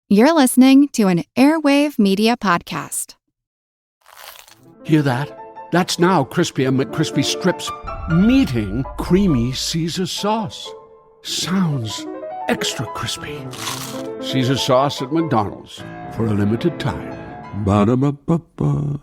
You're listening to an Airwave Media Podcast. Hear that? That's now Crispy and McCrispy strips meeting Creamy Caesar sauce. Sounds extra crispy. Caesar sauce at McDonald's for a limited time. Ba-da-ba-ba-ba.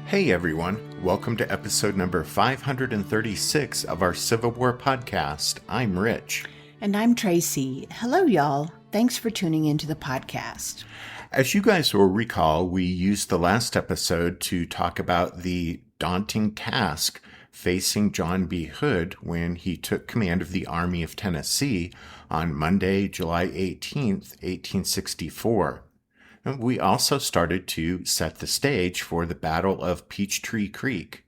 Hey everyone, welcome to episode number 536 of our Civil War podcast. I'm Rich. And I'm Tracy. Hello, y'all. Thanks for tuning into the podcast. As you guys will recall, we used the last episode to talk about the daunting task facing John B. Hood when he took command of the Army of Tennessee on Monday, July 18th, 1864. We also started to set the stage for the Battle of Peachtree Creek.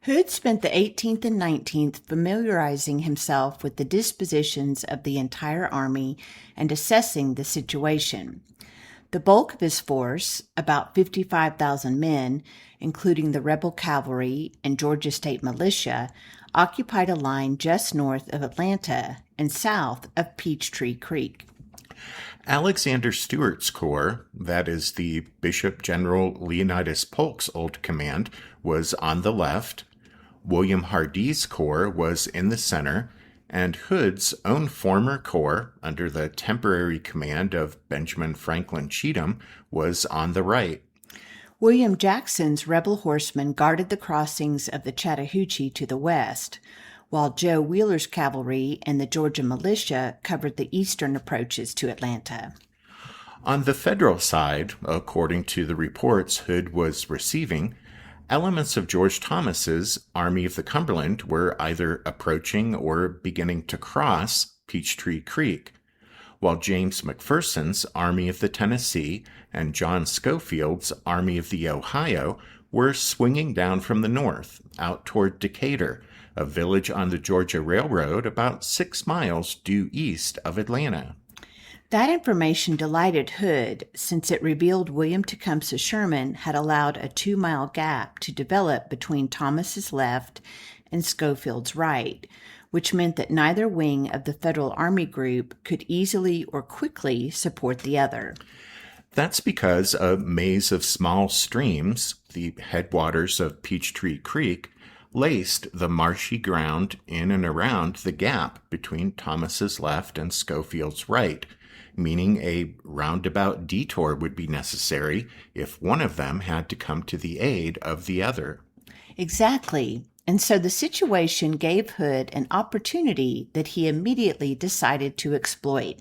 Hood spent the 18th and 19th familiarizing himself with the dispositions of the entire army and assessing the situation. The bulk of his force, about 55,000 men, including the rebel cavalry and Georgia State militia, occupied a line just north of Atlanta and south of Peachtree Creek. Alexander Stewart's corps, that is the Bishop General Leonidas Polk's old command, was on the left, William Hardee's corps was in the center, and Hood's own former corps, under the temporary command of Benjamin Franklin Cheatham, was on the right. William Jackson's rebel horsemen guarded the crossings of the Chattahoochee to the west, while Joe Wheeler's cavalry and the Georgia militia covered the eastern approaches to Atlanta. On the federal side, according to the reports Hood was receiving, elements of George Thomas's Army of the Cumberland were either approaching or beginning to cross Peachtree Creek, while James McPherson's Army of the Tennessee and John Schofield's Army of the Ohio were swinging down from the north out toward Decatur, a village on the Georgia Railroad about 6 miles due east of Atlanta. That information delighted Hood, since it revealed William Tecumseh Sherman had allowed a 2-mile gap to develop between Thomas's left and Schofield's right, which meant that neither wing of the Federal Army group could easily or quickly support the other. That's because a maze of small streams, the headwaters of Peachtree Creek, laced the marshy ground in and around the gap between Thomas's left and Schofield's right, meaning a roundabout detour would be necessary if one of them had to come to the aid of the other. Exactly. And so the situation gave Hood an opportunity that he immediately decided to exploit.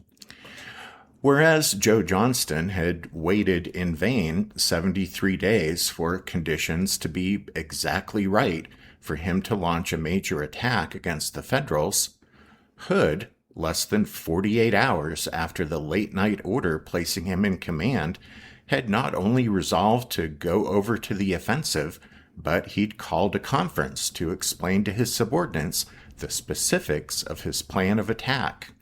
Whereas Joe Johnston had waited in vain 73 days for conditions to be exactly right for him to launch a major attack against the Federals, Hood, less than 48 hours after the late-night order placing him in command, had not only resolved to go over to the offensive, but he'd called a conference to explain to his subordinates the specifics of his plan of attack.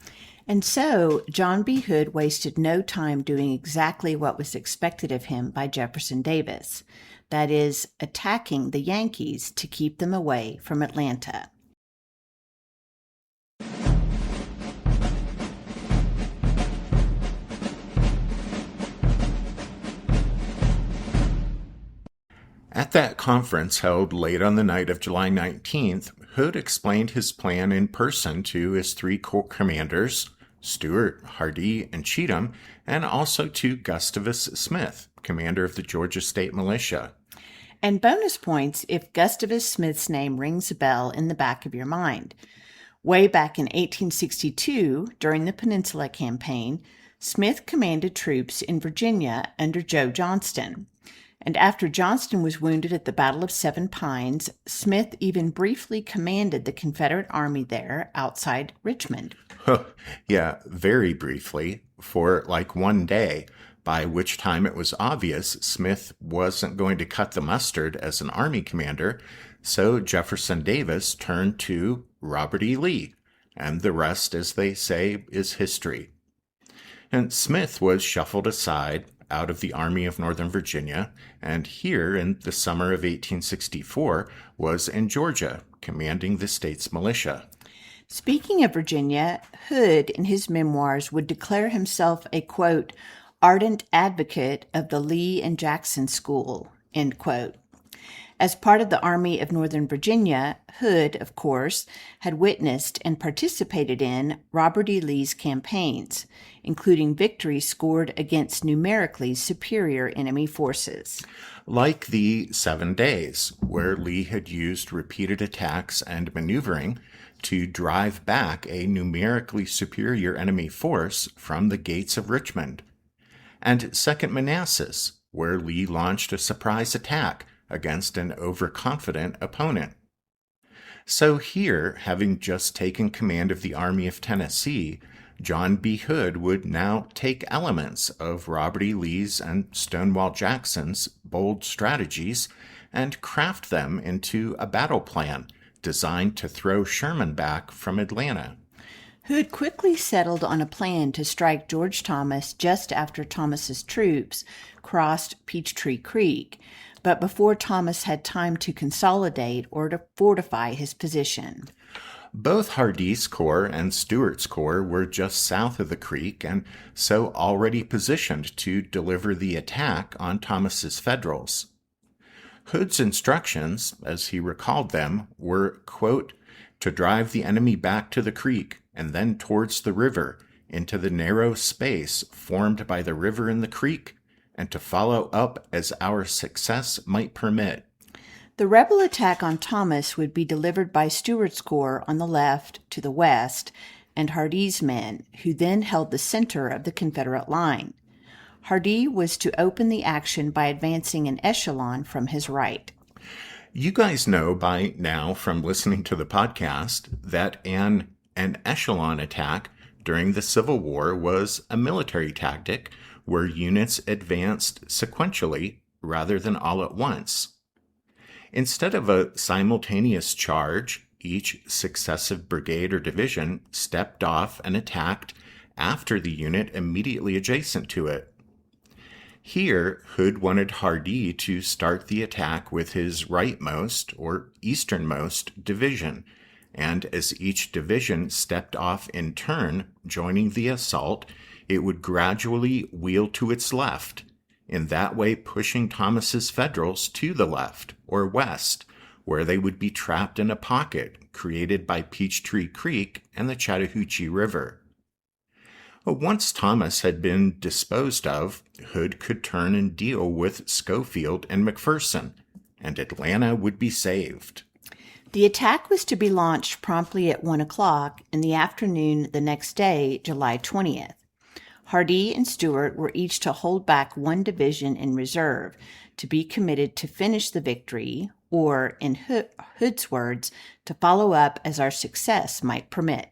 And so John B. Hood wasted no time doing exactly what was expected of him by Jefferson Davis, that is, attacking the Yankees to keep them away from Atlanta. At that conference held late on the night of July 19th, Hood explained his plan in person to his 3 corps commanders, Stewart, Hardee, and Cheatham, and also to Gustavus Smith, commander of the Georgia State Militia. And bonus points if Gustavus Smith's name rings a bell in the back of your mind. Way back in 1862, during the Peninsula Campaign, Smith commanded troops in Virginia under Joe Johnston. And after Johnston was wounded at the Battle of Seven Pines, Smith even briefly commanded the Confederate Army there outside Richmond. Yeah, very briefly, for like one day, by which time it was obvious Smith wasn't going to cut the mustard as an Army commander, so Jefferson Davis turned to Robert E. Lee, and the rest, as they say, is history. And Smith was shuffled aside out of the Army of Northern Virginia, and here in the summer of 1864 was in Georgia, commanding the state's militia. Speaking of Virginia, Hood in his memoirs would declare himself a, quote, ardent advocate of the Lee and Jackson school, end quote. As part of the Army of Northern Virginia, Hood, of course, had witnessed and participated in Robert E. Lee's campaigns, including victories scored against numerically superior enemy forces. Like the 7 Days, where Lee had used repeated attacks and maneuvering to drive back a numerically superior enemy force from the gates of Richmond, and 2nd Manassas, where Lee launched a surprise attack against an overconfident opponent. So here, having just taken command of the Army of Tennessee, John B. Hood would now take elements of Robert E. Lee's and Stonewall Jackson's bold strategies and craft them into a battle plan designed to throw Sherman back from Atlanta. Hood quickly settled on a plan to strike George Thomas just after Thomas's troops crossed Peachtree Creek, but before Thomas had time to consolidate or to fortify his position. Both Hardee's Corps and Stewart's Corps were just south of the creek and so already positioned to deliver the attack on Thomas's Federals. Hood's instructions, as he recalled them, were, quote, to drive the enemy back to the creek and then towards the river into the narrow space formed by the river and the creek, and to follow up as our success might permit. The rebel attack on Thomas would be delivered by Stewart's Corps on the left to the west and Hardee's men, who then held the center of the Confederate line. Hardee was to open the action by advancing an echelon from his right. You guys know by now from listening to the podcast that an echelon attack during the Civil War was a military tactic where units advanced sequentially rather than all at once. Instead of a simultaneous charge, each successive brigade or division stepped off and attacked after the unit immediately adjacent to it. Here, Hood wanted Hardee to start the attack with his rightmost or easternmost division, and as each division stepped off in turn, joining the assault, it would gradually wheel to its left, in that way pushing Thomas's Federals to the left or west, where they would be trapped in a pocket created by Peachtree Creek and the Chattahoochee River. Once Thomas had been disposed of, Hood could turn and deal with Schofield and McPherson, and Atlanta would be saved. The attack was to be launched promptly at 1 o'clock in the afternoon the next day, July 20th. Hardee and Stewart were each to hold back one division in reserve to be committed to finish the victory, or, in Hood's words, to follow up as our success might permit.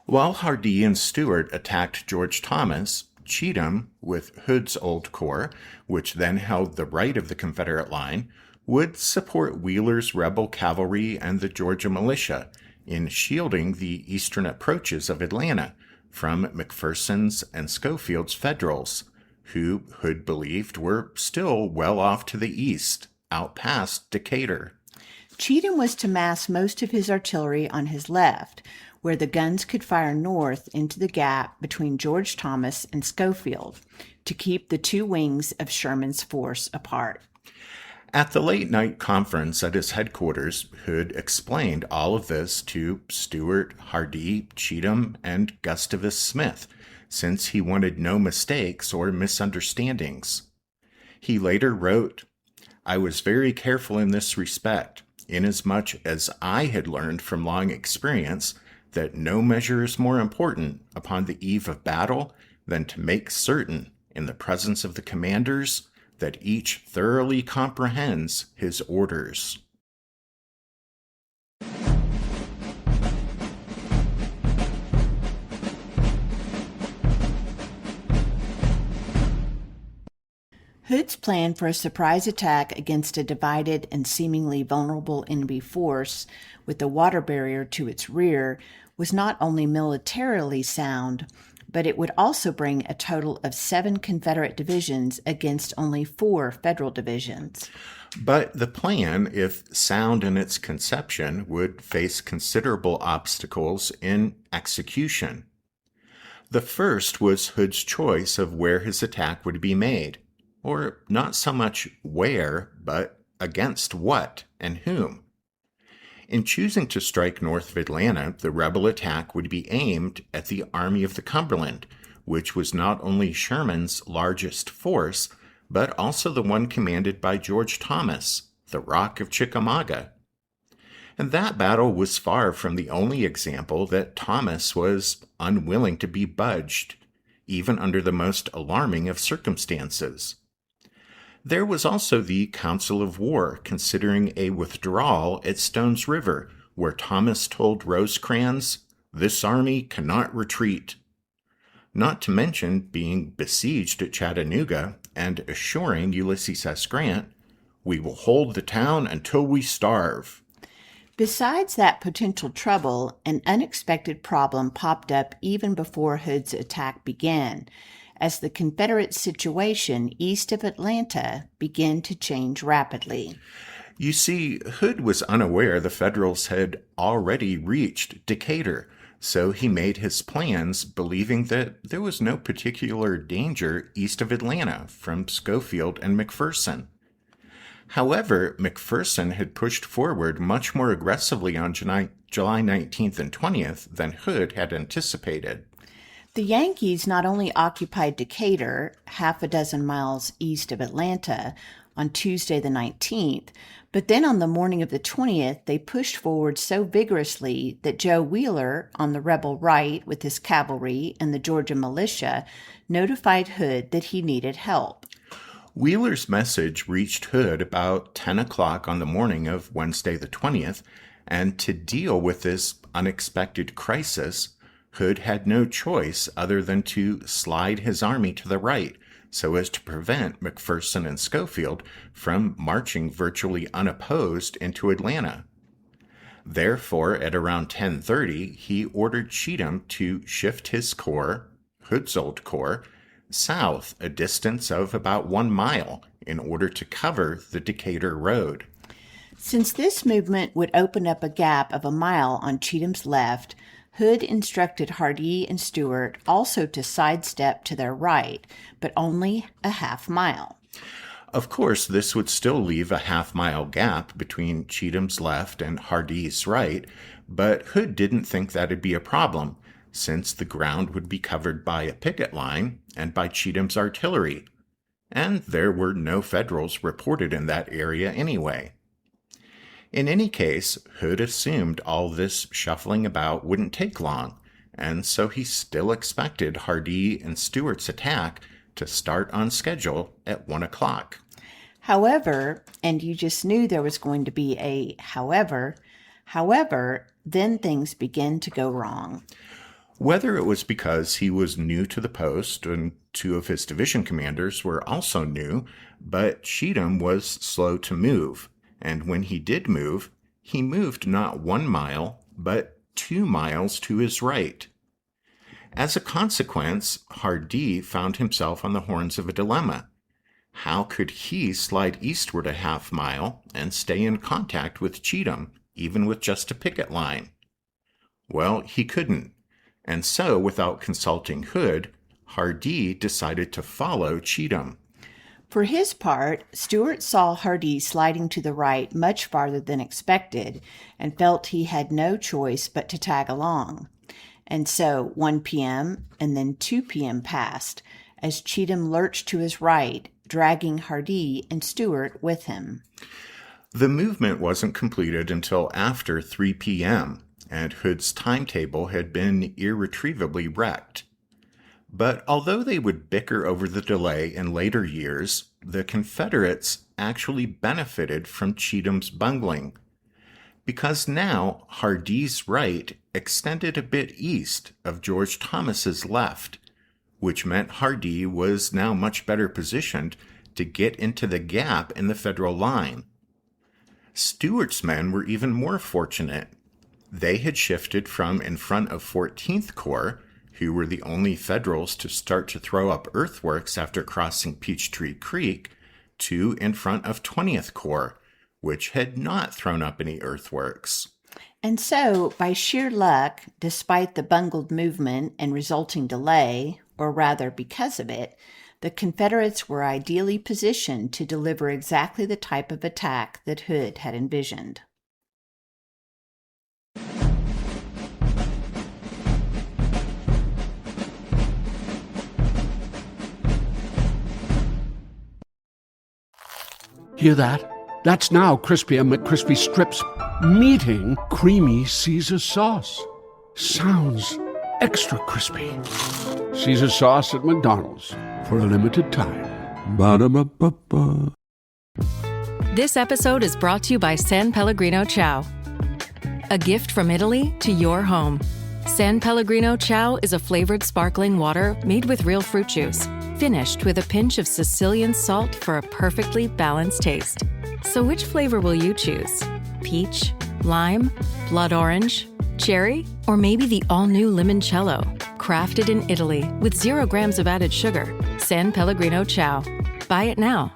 While Hardee and Stewart attacked George Thomas, Cheatham, with Hood's old corps, which then held the right of the Confederate line, would support Wheeler's rebel cavalry and the Georgia militia in shielding the eastern approaches of Atlanta from McPherson's and Schofield's Federals, who Hood believed were still well off to the east, out past Decatur. Cheatham was to mass most of his artillery on his left, where the guns could fire north into the gap between George Thomas and Schofield to keep the two wings of Sherman's force apart. At the late-night conference at his headquarters, Hood explained all of this to Stewart, Hardee, Cheatham, and Gustavus Smith, since he wanted no mistakes or misunderstandings. He later wrote, "I was very careful in this respect, inasmuch as I had learned from long experience that no measure is more important upon the eve of battle than to make certain, in the presence of the commanders, that each thoroughly comprehends his orders." Hood's plan for a surprise attack against a divided and seemingly vulnerable enemy force with a water barrier to its rear was not only militarily sound, but it would also bring a total of 7 Confederate divisions against only 4 Federal divisions. But the plan, if sound in its conception, would face considerable obstacles in execution. The first was Hood's choice of where his attack would be made, or not so much where, but against what and whom. In choosing to strike north of Atlanta, the rebel attack would be aimed at the Army of the Cumberland, which was not only Sherman's largest force, but also the one commanded by George Thomas, the Rock of Chickamauga. And that battle was far from the only example that Thomas was unwilling to be budged, even under the most alarming of circumstances. There was also the Council of War considering a withdrawal at Stones River, where Thomas told Rosecrans, "This army cannot retreat," not to mention being besieged at Chattanooga and assuring Ulysses S. Grant, "We will hold the town until we starve." Besides that potential trouble, an unexpected problem popped up even before Hood's attack began, as the Confederate situation east of Atlanta began to change rapidly. You see, Hood was unaware the Federals had already reached Decatur, so he made his plans believing that there was no particular danger east of Atlanta from Schofield and McPherson. However, McPherson had pushed forward much more aggressively on July 19th and 20th than Hood had anticipated. The Yankees not only occupied Decatur, half a dozen miles east of Atlanta, on Tuesday the 19th, but then on the morning of the 20th, they pushed forward so vigorously that Joe Wheeler, on the rebel right with his cavalry and the Georgia militia, notified Hood that he needed help. Wheeler's message reached Hood about 10 o'clock on the morning of Wednesday the 20th, and to deal with this unexpected crisis, Hood had no choice other than to slide his army to the right so as to prevent McPherson and Schofield from marching virtually unopposed into Atlanta. Therefore, at around 10:30, he ordered Cheatham to shift his corps, Hood's old corps, south a distance of about 1 mile in order to cover the Decatur road. Since this movement would open up a gap of 1 mile on Cheatham's left, Hood instructed Hardee and Stuart also to sidestep to their right, but only a half mile. Of course, this would still leave a half-mile gap between Cheatham's left and Hardee's right, but Hood didn't think that'd be a problem, since the ground would be covered by a picket line and by Cheatham's artillery, and there were no Federals reported in that area anyway. In any case, Hood assumed all this shuffling about wouldn't take long, and so he still expected Hardee and Stuart's attack to start on schedule at 1 o'clock. However, and you just knew there was going to be a however, then things began to go wrong. Whether it was because he was new to the post and 2 of his division commanders were also new, but Cheatham was slow to move. And when he did move, he moved not 1 mile, but 2 miles to his right. As a consequence, Hardee found himself on the horns of a dilemma. How could he slide eastward a half mile and stay in contact with Cheatham, even with just a picket line? Well, he couldn't, and so, without consulting Hood, Hardee decided to follow Cheatham. For his part, Stuart saw Hardee sliding to the right much farther than expected and felt he had no choice but to tag along. And so 1 p.m. and then 2 p.m. passed as Cheatham lurched to his right, dragging Hardee and Stuart with him. The movement wasn't completed until after 3 p.m., and Hood's timetable had been irretrievably wrecked. But although they would bicker over the delay in later years, the Confederates actually benefited from Cheatham's bungling, because now Hardee's right extended a bit east of George Thomas's left, which meant Hardee was now much better positioned to get into the gap in the Federal line. Stuart's men were even more fortunate. They had shifted from in front of 14th Corps, who were the only Federals to start to throw up earthworks after crossing Peachtree Creek, to in front of 20th Corps, which had not thrown up any earthworks. And so, by sheer luck, despite the bungled movement and resulting delay, or rather because of it, the Confederates were ideally positioned to deliver exactly the type of attack that Hood had envisioned. Hear that? That's now Crispy and McCrispy Strips meeting Creamy Caesar Sauce. Sounds extra crispy. Caesar Sauce at McDonald's, for a limited time. Ba-da-ba-ba-ba. This episode is brought to you by San Pellegrino Ciao. A gift from Italy to your home. San Pellegrino Ciao is a flavored sparkling water made with real fruit juice, finished with a pinch of Sicilian salt for a perfectly balanced taste. So which flavor will you choose? Peach, lime, blood orange, cherry, or maybe the all-new limoncello? Crafted in Italy with 0 grams of added sugar. San Pellegrino Ciao. Buy it now.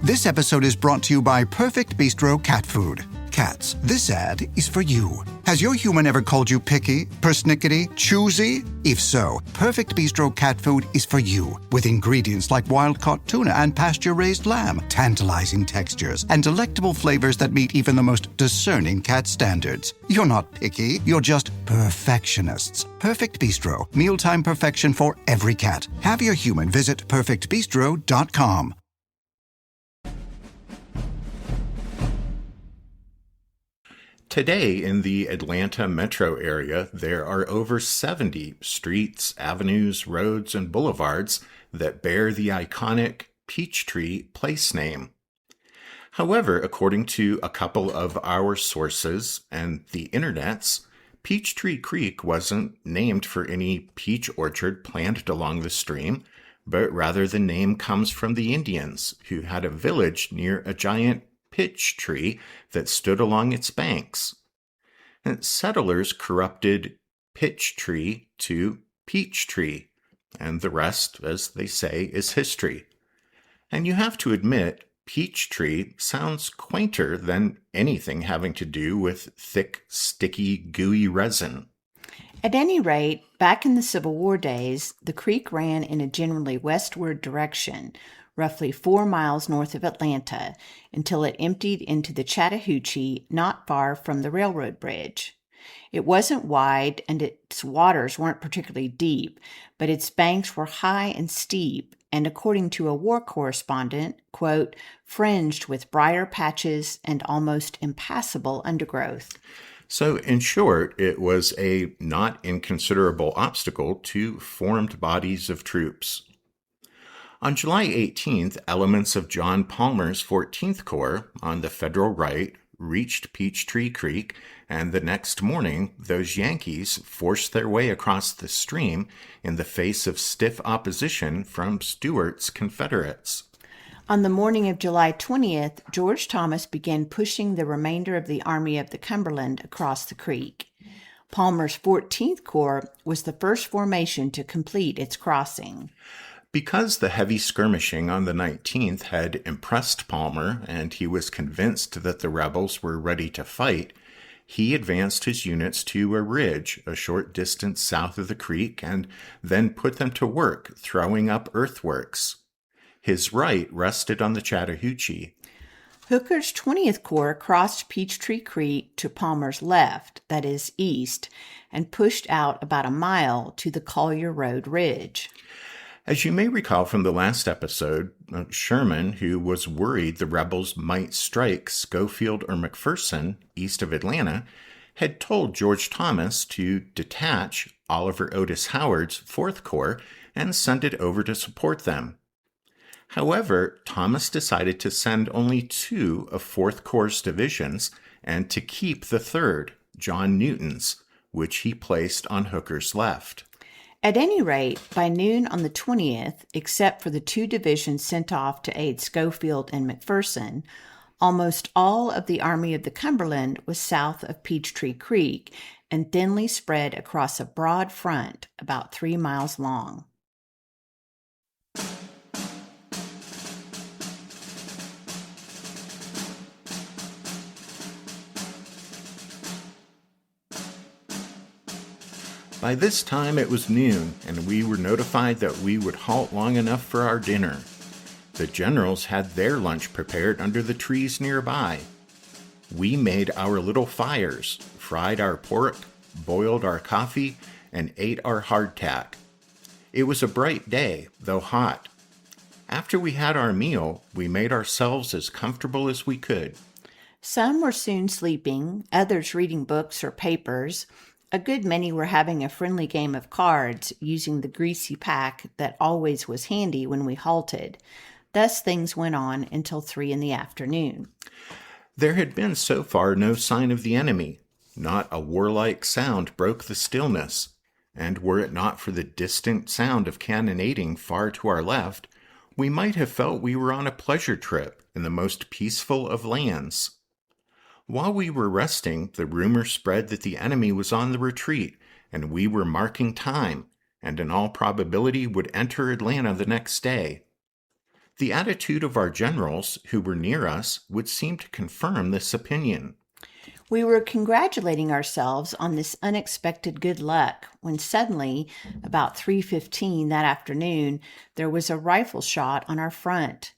This episode is brought to you by Perfect Bistro Cat Food. Cats, this ad is for you. Has your human ever called you picky, persnickety, choosy? If so, Perfect Bistro Cat Food is for you. With ingredients like wild-caught tuna and pasture-raised lamb, tantalizing textures, and delectable flavors that meet even the most discerning cat standards. You're not picky, you're just perfectionists. Perfect Bistro, mealtime perfection for every cat. Have your human visit perfectbistro.com. Today, in the Atlanta metro area, there are over 70 streets, avenues, roads, and boulevards that bear the iconic Peachtree place name. However, according to a couple of our sources and the internet's, Peachtree Creek wasn't named for any peach orchard planted along the stream, but rather the name comes from the Indians, who had a village near a giant pitch tree that stood along its banks. And settlers corrupted pitch tree to peach tree, and the rest, as they say, is history. And you have to admit, peach tree sounds quainter than anything having to do with thick, sticky, gooey resin. At any rate, back in the Civil War days, the creek ran in a generally westward direction, roughly 4 miles north of Atlanta, until it emptied into the Chattahoochee not far from the railroad bridge. It wasn't wide and its waters weren't particularly deep, but its banks were high and steep, and according to a war correspondent, quote, fringed with briar patches and almost impassable undergrowth. So, in short, it was a not inconsiderable obstacle to formed bodies of troops. On July 18th, elements of John Palmer's 14th Corps on the Federal right reached Peachtree Creek, and the next morning, those Yankees forced their way across the stream in the face of stiff opposition from Stuart's Confederates. On the morning of July 20th, George Thomas began pushing the remainder of the Army of the Cumberland across the creek. Palmer's 14th Corps was the first formation to complete its crossing. Because the heavy skirmishing on the 19th had impressed Palmer and he was convinced that the rebels were ready to fight, he advanced his units to a ridge a short distance south of the creek and then put them to work throwing up earthworks. His right rested on the Chattahoochee. Hooker's 20th Corps crossed Peachtree Creek to Palmer's left, that is, east, and pushed out about a mile to the Collier Road Ridge. As you may recall from the last episode, Sherman, who was worried the rebels might strike Schofield or McPherson east of Atlanta, had told George Thomas to detach Oliver Otis Howard's 4th Corps and send it over to support them. However, Thomas decided to send only 2 of 4th Corps' divisions and to keep the 3rd, John Newton's, which he placed on Hooker's left. At any rate, by noon on the 20th, except for the 2 divisions sent off to aid Schofield and McPherson, almost all of the Army of the Cumberland was south of Peachtree Creek and thinly spread across a broad front about 3 miles long. By this time it was noon, and we were notified that we would halt long enough for our dinner. The generals had their lunch prepared under the trees nearby. We made our little fires, fried our pork, boiled our coffee, and ate our hardtack. It was a bright day, though hot. After we had our meal, we made ourselves as comfortable as we could. Some were soon sleeping, others reading books or papers. A good many were having a friendly game of cards, using the greasy pack that always was handy when we halted. Thus things went on until 3 in the afternoon. There had been so far no sign of the enemy. Not a warlike sound broke the stillness, and were it not for the distant sound of cannonading far to our left, we might have felt we were on a pleasure trip in the most peaceful of lands. While we were resting, the rumor spread that the enemy was on the retreat, and we were marking time, and in all probability would enter Atlanta the next day. The attitude of our generals, who were near us, would seem to confirm this opinion. We were congratulating ourselves on this unexpected good luck when suddenly, about 3:15 that afternoon, there was a rifle shot on our front.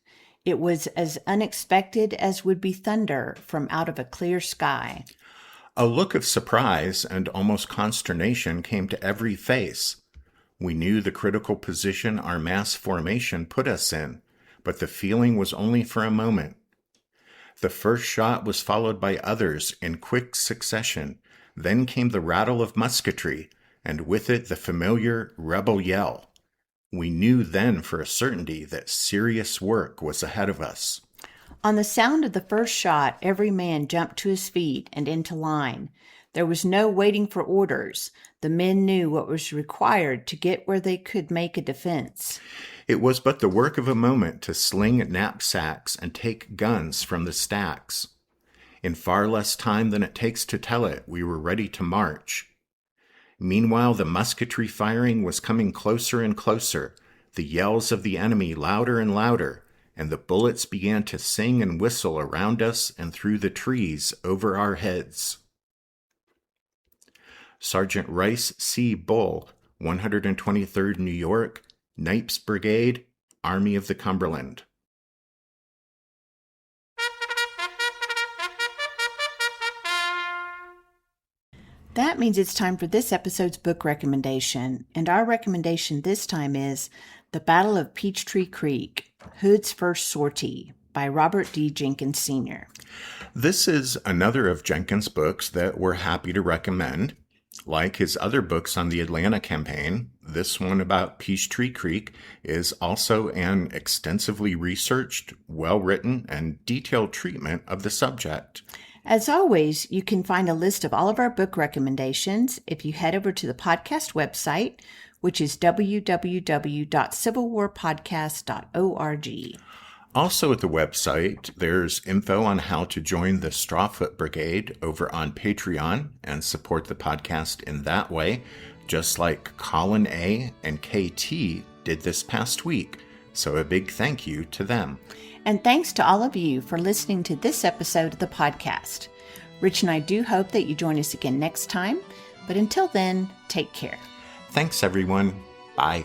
It was as unexpected as would be thunder from out of a clear sky. A look of surprise and almost consternation came to every face. We knew the critical position our mass formation put us in, but the feeling was only for a moment. The first shot was followed by others in quick succession. Then came the rattle of musketry, and with it the familiar rebel yell. We knew then for a certainty that serious work was ahead of us. On the sound of the first shot, every man jumped to his feet and into line. There was no waiting for orders. The men knew what was required to get where they could make a defense. It was but the work of a moment to sling knapsacks and take guns from the stacks. In far less time than it takes to tell it, we were ready to march. Meanwhile, the musketry firing was coming closer and closer, the yells of the enemy louder and louder, and the bullets began to sing and whistle around us and through the trees over our heads. Sergeant Rice C. Bull, 123rd New York, Knipes Brigade, Army of the Cumberland. That means it's time for this episode's book recommendation, and our recommendation this time is The Battle of Peachtree Creek, Hood's First Sortie by Robert D. Jenkins, Sr. This is another of Jenkins' books that we're happy to recommend. Like his other books on the Atlanta campaign, this one about Peachtree Creek is also an extensively researched, well-written, and detailed treatment of the subject. As always, you can find a list of all of our book recommendations if you head over to the podcast website, which is www.civilwarpodcast.org. Also at the website, there's info on how to join the Strawfoot Brigade over on Patreon and support the podcast in that way, just like Colin A. and KT did this past week. So a big thank you to them. And thanks to all of you for listening to this episode of the podcast. Rich and I do hope that you join us again next time, but until then, take care. Thanks, everyone. Bye.